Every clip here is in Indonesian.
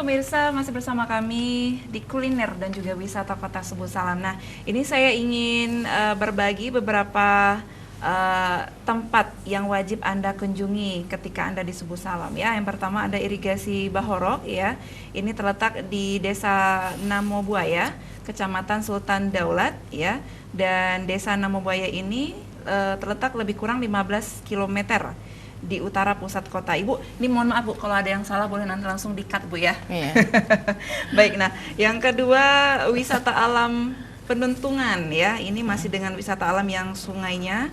pemirsa, masih bersama kami di kuliner dan juga wisata Kota Subuh Salam. Nah, ini saya ingin berbagi beberapa tempat yang wajib Anda kunjungi ketika Anda di Subuh Salam ya. Yang pertama ada irigasi Bahorok ya. Ini terletak di Desa Namobuaya, Kecamatan Sultan Daulat ya. Dan Desa Namobuaya ini terletak lebih kurang 15 km di utara pusat kota. Ibu, ini mohon maaf Bu, kalau ada yang salah boleh nanti langsung di-cut Bu ya. Iya. Baik, nah yang kedua wisata alam Penuntungan ya. Ini masih dengan wisata alam yang sungainya.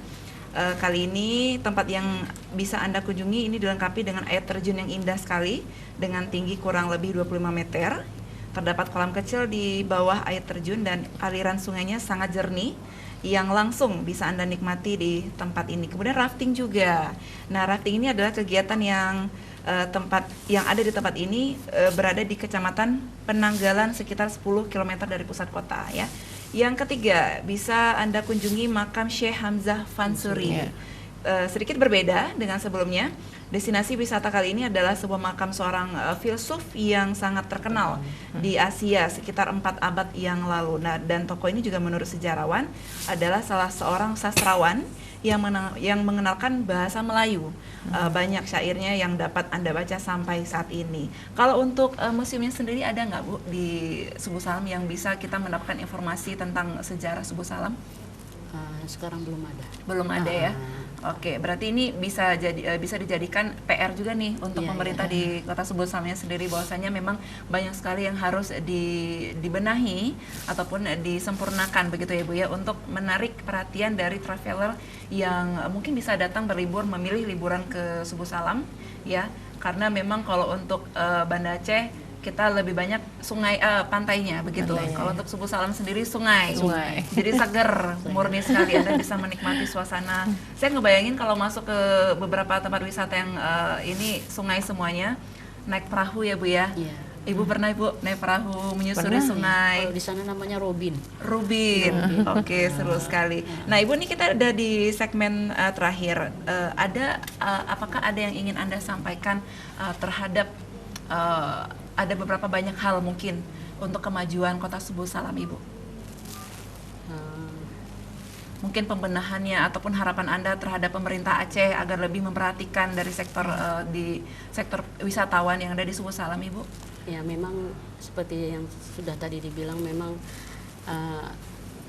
Kali ini tempat yang bisa Anda kunjungi ini dilengkapi dengan air terjun yang indah sekali dengan tinggi kurang lebih 25 meter. Terdapat kolam kecil di bawah air terjun dan aliran sungainya sangat jernih yang langsung bisa Anda nikmati di tempat ini. Kemudian rafting juga. Nah, rafting ini adalah kegiatan yang tempat yang ada di tempat ini berada di Kecamatan Penanggalan sekitar 10 km dari pusat kota ya. Yang ketiga, bisa Anda kunjungi makam Syekh Hamzah Fansuri. Sedikit berbeda dengan sebelumnya. Destinasi wisata kali ini adalah sebuah makam seorang filsuf yang sangat terkenal di Asia sekitar 4 abad yang lalu. Nah, dan tokoh ini juga menurut sejarawan adalah salah seorang sastrawan yang mengenalkan bahasa Melayu. Banyak syairnya yang dapat Anda baca sampai saat ini. Kalau untuk museumnya sendiri ada nggak Bu di Subuh Salam yang bisa kita mendapatkan informasi tentang sejarah Subuh Salam? Sekarang belum ada. Belum ada ya. Oke, berarti ini bisa dijadikan PR juga nih untuk pemerintah di Kota Subuh Salamnya sendiri, bahwasanya memang banyak sekali yang harus dibenahi ataupun disempurnakan begitu ya Bu ya, untuk menarik perhatian dari traveler yang mungkin bisa datang berlibur, memilih liburan ke Subuh Salam ya. Karena memang kalau untuk Banda Aceh kita lebih banyak sungai pantainya begitu. Kalau untuk Subuh Salam sendiri sungai. Jadi seger, murni sekali. Anda bisa menikmati suasana. Saya ngebayangin kalau masuk ke beberapa tempat wisata yang ini sungai semuanya, naik perahu ya Bu ya. Iya. Ibu pernah Ibu naik perahu menyusuri sungai? Kalau di sana namanya Robin. Oke, seru sekali. Nah Ibu, nih kita ada di segmen terakhir. Apakah ada yang ingin Anda sampaikan terhadap ada beberapa banyak hal mungkin untuk kemajuan Kota Subuh Salam Ibu? Mungkin pembenahannya ataupun harapan Anda terhadap pemerintah Aceh agar lebih memperhatikan dari sektor sektor wisatawan yang ada di Subuh Salam Ibu? Ya, memang seperti yang sudah tadi dibilang, memang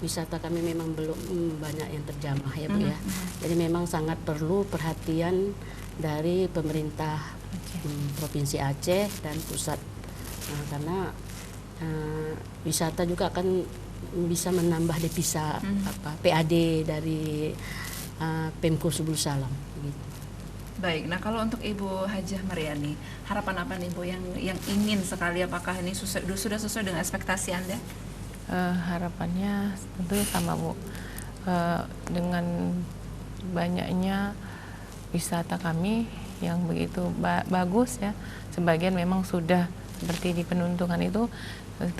wisata kami memang belum banyak yang terjamah ya Bu ya. Jadi memang sangat perlu perhatian dari pemerintah Provinsi Aceh dan pusat. Karena wisata juga akan bisa menambah devisa PAD dari Pemko Subuh Salam gitu. Baik, nah kalau untuk Ibu Hajah Mariani, harapan apa nih Bu yang ingin sekali, apakah ini sudah sesuai dengan ekspektasi Anda? Harapannya tentu sama Bu, dengan banyaknya wisata kami yang begitu bagus ya, sebagian memang sudah seperti di Penuntungan itu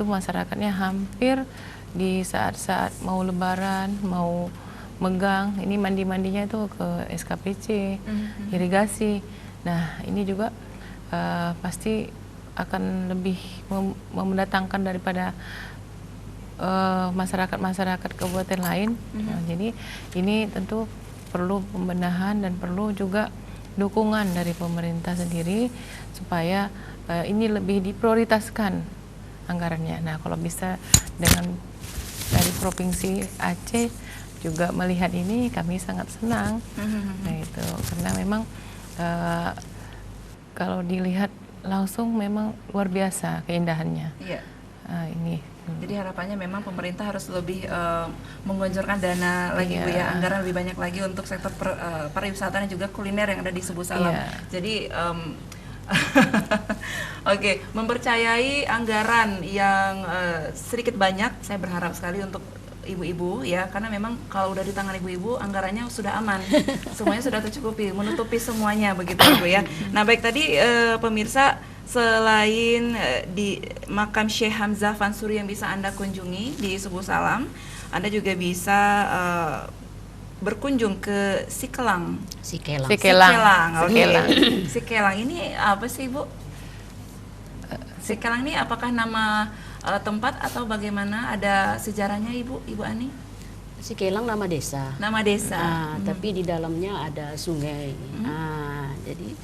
masyarakatnya hampir di saat-saat mau lebaran, mau megang, ini mandi-mandinya itu ke SKPC, irigasi. Nah ini juga pasti akan lebih mendatangkan daripada masyarakat-masyarakat kabupaten lain. Nah, jadi ini tentu perlu pembenahan dan perlu juga dukungan dari pemerintah sendiri supaya ini lebih diprioritaskan anggarannya. Nah, kalau bisa dengan dari Provinsi Aceh juga melihat ini, kami sangat senang. Nah, itu karena memang kalau dilihat langsung memang luar biasa keindahannya. Iya. Ini. Jadi harapannya memang pemerintah harus lebih menggelontorkan dana lagi Bu ya, anggaran lebih banyak lagi untuk sektor pariwisata dan juga kuliner yang ada di Subuh Salam. Jadi Oke, mempercayai anggaran yang sedikit banyak, saya berharap sekali untuk ibu-ibu ya, karena memang kalau udah di tangan ibu-ibu anggarannya sudah aman, semuanya sudah tercukupi, menutupi semuanya begitu Ibu ya. Nah baik, tadi pemirsa, selain di makam Syekh Hamzah Fansuri yang bisa Anda kunjungi di Subuh Salam, Anda juga bisa berkunjung ke Sikelang. Sikelang ini apa sih Bu? Sikelang ini apakah nama tempat atau bagaimana? Ada sejarahnya Ibu Ani? Sikelang nama desa. Nama desa. Tapi di dalamnya ada sungai. Jadi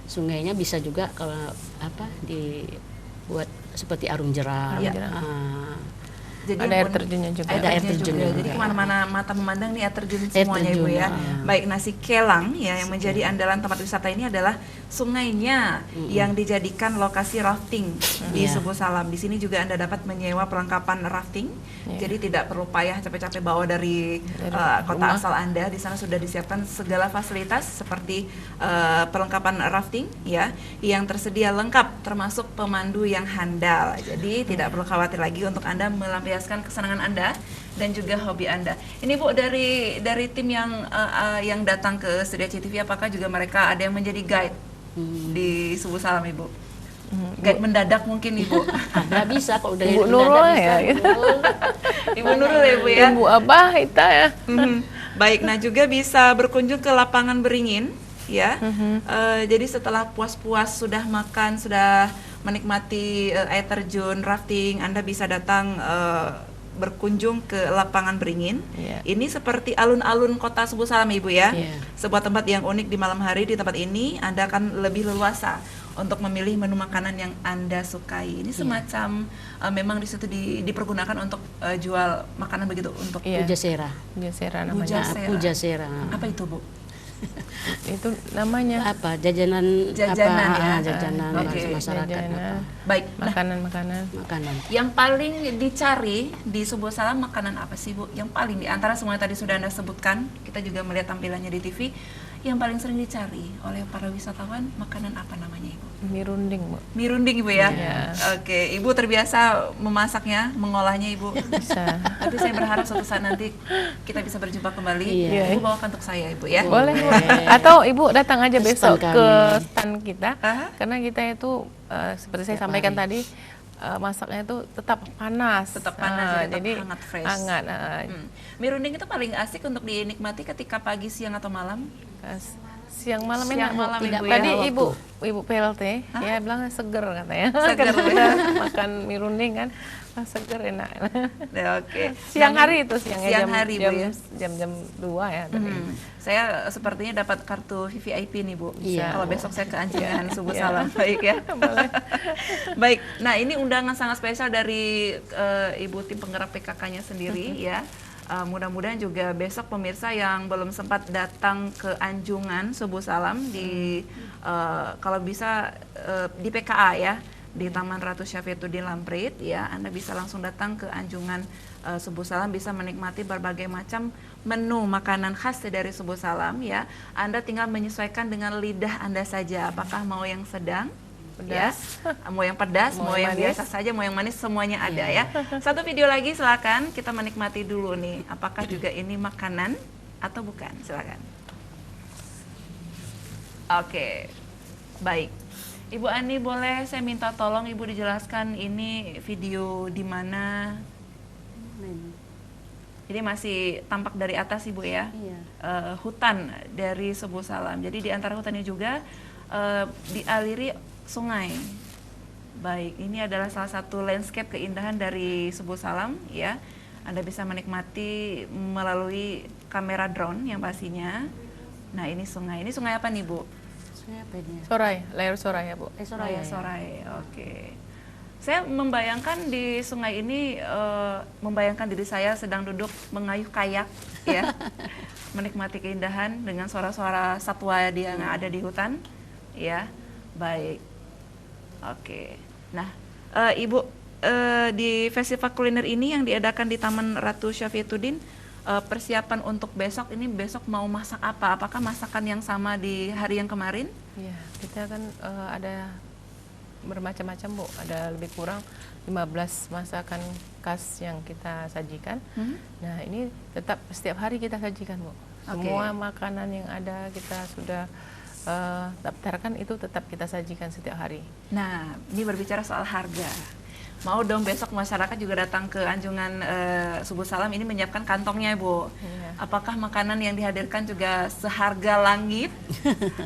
sungainya bisa juga kalau dibuat seperti arung jeram. Iya. Jadi Ada air terjunnya juga. Ada air terjunnya Jadi juga. kemana-mana mata memandang nih air terjun Air semuanya Ibu terjun, ya. Baik, nah Sikelang ya yang menjadi andalan tempat wisata ini adalah sungainya yang dijadikan lokasi rafting di Iya. Subuh Salam. Di sini juga Anda dapat menyewa perlengkapan rafting. Jadi tidak perlu payah capek-capek bawa dari kota rumah. asal Anda. Di sana sudah disiapkan segala fasilitas seperti perlengkapan rafting ya yang tersedia lengkap termasuk pemandu yang handal. Jadi tidak perlu khawatir lagi untuk Anda melampiaskan kesenangan Anda dan juga hobi Anda. Ini Bu dari tim yang datang ke Studio CTV, apakah juga mereka ada yang menjadi guide di Subuh Salam Ibu? Guide mendadak mungkin Ibu. Ada bisa kalau udah Ibu mendadak Nurul bisa, ya, Ibu Nurul. Ibu Nurul ya Bu ya. Ibu Abah Ita ya. Baik, nah juga bisa berkunjung ke lapangan Beringin ya. Jadi setelah puas-puas sudah makan, sudah menikmati air terjun, rafting, Anda bisa datang berkunjung ke lapangan Beringin. Iya. Ini seperti alun-alun kota Subuh Salam Ibu ya. Iya. Sebuah tempat yang unik di malam hari. Di tempat ini Anda akan lebih leluasa untuk memilih menu makanan yang Anda sukai. Ini semacam memang di situ dipergunakan untuk jual makanan begitu untuk Iya. Pujasera. Pujasera namanya. Pujasera. Pujasera. apa itu Bu? Itu namanya Apa jajanan Jajanan apa? ya. Jajanan Oke. masyarakat jajanan, Baik. Nah, makanan-makanan. makanan. yang paling dicari di Subuh Salam makanan apa sih Bu? Yang paling di antara semua yang tadi sudah Anda sebutkan, kita juga melihat tampilannya di TV, yang paling sering dicari oleh para wisatawan makanan apa namanya Ibu? Mie runding, Bu. Mie runding Ibu ya? Iya. Oke, Ibu terbiasa memasaknya, mengolahnya Ibu. Bisa. Tapi saya berharap suatu saat nanti kita bisa berjumpa kembali. Iya. Ibu bawakan untuk saya Ibu ya. Boleh, Bu. Boleh. Atau Ibu datang aja Ke besok stand ke kami. stand kita. Aha. Karena kita itu seperti saya Tiap sampaikan hari. tadi masaknya itu tetap panas. Tetap panas, tetap jadi hangat, fresh. Hangat. Mie runding itu paling asik untuk dinikmati ketika pagi, siang atau malam. Siang malam Siang enak, Bu. malam, Tidak Ibu, tadi ya. Ibu PLT ya bilang seger katanya. Seger, Karena Bu. kita makan mie runding kan seger enak. Ya, oke. Siang Nah, hari itu siang hari, Bu, ya. jam 2 ya tadi. Saya sepertinya dapat kartu VVIP nih Bu. Iya. Kalau besok saya ke Anjingan Subuh Iya. Salam, baik ya. Baik. Nah ini undangan sangat spesial dari Ibu tim penggerak PKK-nya sendiri ya. Mudah-mudahan juga besok pemirsa yang belum sempat datang ke Anjungan Subuh Salam di kalau bisa di PKA ya, di Taman Ratu Syafietuddin Lamprit ya, Anda bisa langsung datang ke Anjungan Subuh Salam, bisa menikmati berbagai macam menu makanan khas dari Subuh Salam ya. Anda tinggal menyesuaikan dengan lidah Anda saja, apakah mau yang sedang, Pedas. ya, mau yang pedas, Mau mau yang yang manis. biasa saja, mau yang manis, semuanya ada ya. Satu video lagi silakan kita menikmati dulu nih, apakah juga ini makanan atau bukan, silakan. Oke, baik. Ibu Ani, boleh saya minta tolong Ibu dijelaskan ini video di mana? Jadi masih tampak dari atas Ibu ya, Iya. hutan dari Subuh Salam. Jadi di antara hutannya juga dialiri sungai. Baik, ini adalah salah satu landscape keindahan dari Subuh Salam ya. Anda bisa menikmati melalui kamera drone yang pastinya. Nah ini sungai apa nih Bu? Saya apa ini? Sorai, layar Sorai ya Bu. Soraya. Sorai. Oke. Saya membayangkan di sungai ini, membayangkan diri saya sedang duduk mengayuh kayak, ya, menikmati keindahan dengan suara-suara satwa yang ada di hutan, ya. Baik. Oke. Nah, Ibu, di festival kuliner ini yang diadakan di Taman Ratu Syafietuddin, persiapan untuk besok ini, besok mau masak apa? Apakah masakan yang sama di hari yang kemarin? Iya, kita kan ada bermacam-macam Bu, ada lebih kurang 15 masakan khas yang kita sajikan. Nah ini tetap setiap hari kita sajikan Bu. Semua makanan yang ada kita sudah daftarkan, itu tetap kita sajikan setiap hari. Nah, ini berbicara soal harga. Mau dong besok masyarakat juga datang ke Anjungan Subuh Salam ini menyiapkan kantongnya Bu. Iya. Apakah makanan yang dihadirkan juga seharga langit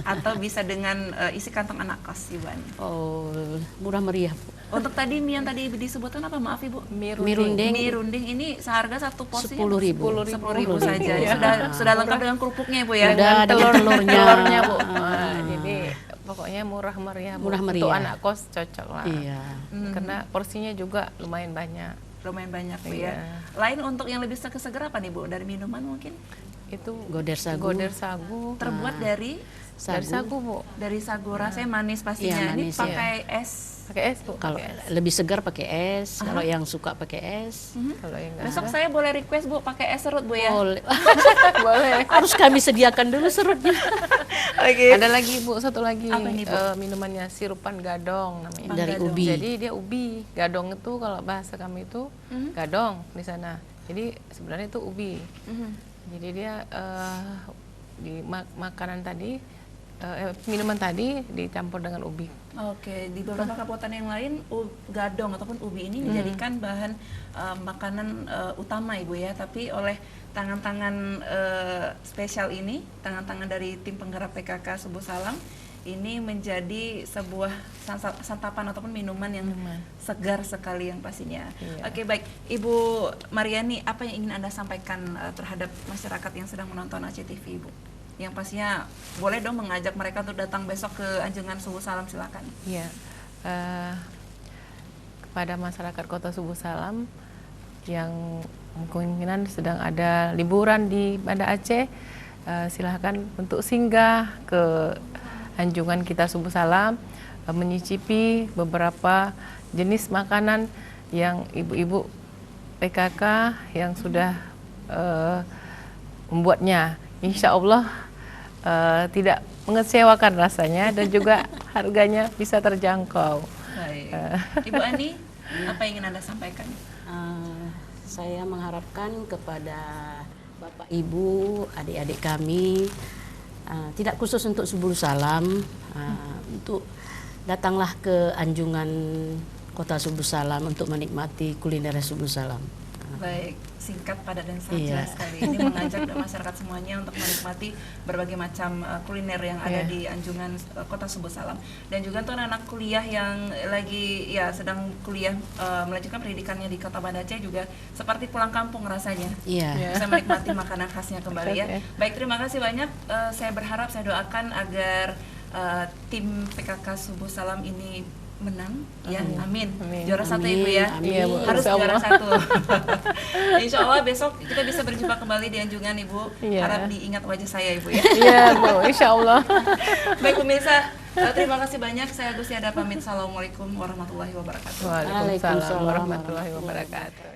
atau bisa dengan isi kantong anak kos Ibu Ani? Oh, murah meriah, Bu. Untuk tadi mie yang tadi disebutkan apa, maaf Ibu? Mie runding. Mie runding ini seharga satu porsinya 10.000. 10.000 saja. Sudah lengkap dengan kerupuknya Ibu ya. Udah dengan telurnya Bu. Ah. Jadi pokoknya murah meriah Bu. Murah meriah. Untuk anak kos cocok lah. Iya. Karena porsinya juga lumayan banyak. Lumayan banyak Bu Iya. ya. Lain untuk yang lebih seger apa nih Bu, dari minuman mungkin? Itu Goder sagu. Terbuat dari dari sagu Bu. sagu, rasanya manis pastinya. Iya, Ini manis, pakai es. Pakai es Bu. Kalau pakai es. lebih segar pakai es, kalau yang suka pakai es. Kalau yang nggak Besok ada, saya boleh request Bu pakai es serut Bu ya. Boleh. boleh. Harus kami sediakan dulu serutnya. Oke. Ada lagi Bu, satu lagi Apa ini, Bu? minumannya sirupan gadong namanya. Dari gadong. ubi. Jadi dia ubi. Gadong itu kalau bahasa kami itu gadong di sana. Jadi sebenarnya itu ubi. Jadi dia di makanan tadi minuman tadi dicampur dengan ubi. Oke, di beberapa kabupaten yang lain gadong ataupun ubi ini dijadikan bahan makanan utama Ibu ya, tapi oleh tangan-tangan spesial ini, tangan-tangan dari tim penggerak PKK Subuh Salam ini menjadi sebuah santapan ataupun minuman yang segar sekali yang pastinya. Iya. Oke, baik. Ibu Mariani, apa yang ingin Anda sampaikan terhadap masyarakat yang sedang menonton Aceh TV, Ibu? Yang pastinya boleh dong mengajak mereka untuk datang besok ke Anjungan Subuh Salam, silakan. Iya. Kepada masyarakat Kota Subuh Salam yang kemungkinan sedang ada liburan di Banda Aceh, silahkan untuk singgah ke Anjungan kita Subuh Salam, menyicipi beberapa jenis makanan yang ibu-ibu PKK yang sudah membuatnya. Insya Allah tidak mengecewakan rasanya dan juga harganya bisa terjangkau. Baik. Ibu Ani, apa yang ingin Anda sampaikan? Saya mengharapkan kepada Bapak Ibu, adik-adik kami, tidak khusus untuk Subuh Salam, untuk datanglah ke Anjungan Kota Subuh Salam untuk menikmati kuliner Subuh Salam. Baik, singkat, padat dan sangat Iya. jelas sekali. Ini mengajak masyarakat semuanya untuk menikmati berbagai macam kuliner yang ada di Anjungan Kota Subuh Salam. Dan juga untuk anak kuliah yang lagi sedang kuliah melanjutkan pendidikannya di Kota Banda Aceh juga seperti pulang kampung rasanya. Iya. Bisa menikmati makanan khasnya kembali ya. Oke. Baik, terima kasih banyak. Saya berharap, saya doakan agar tim PKK Subuh Salam ini menang ya, amin. Juara satu Amin. Ibu ya. Amin. Iya, Bu. Harus Insya juara Allah. satu. Insya Allah besok kita bisa berjumpa kembali di Anjungan Ibu. Iya. Harap diingat wajah saya Ibu ya. Iya Bu, Insya Allah. Baik pemirsa, terima kasih banyak. Saya Gusti Ada pamit. Assalamualaikum warahmatullahi wabarakatuh. Waalaikumsalam Waalaikumsalam warahmatullahi wabarakatuh.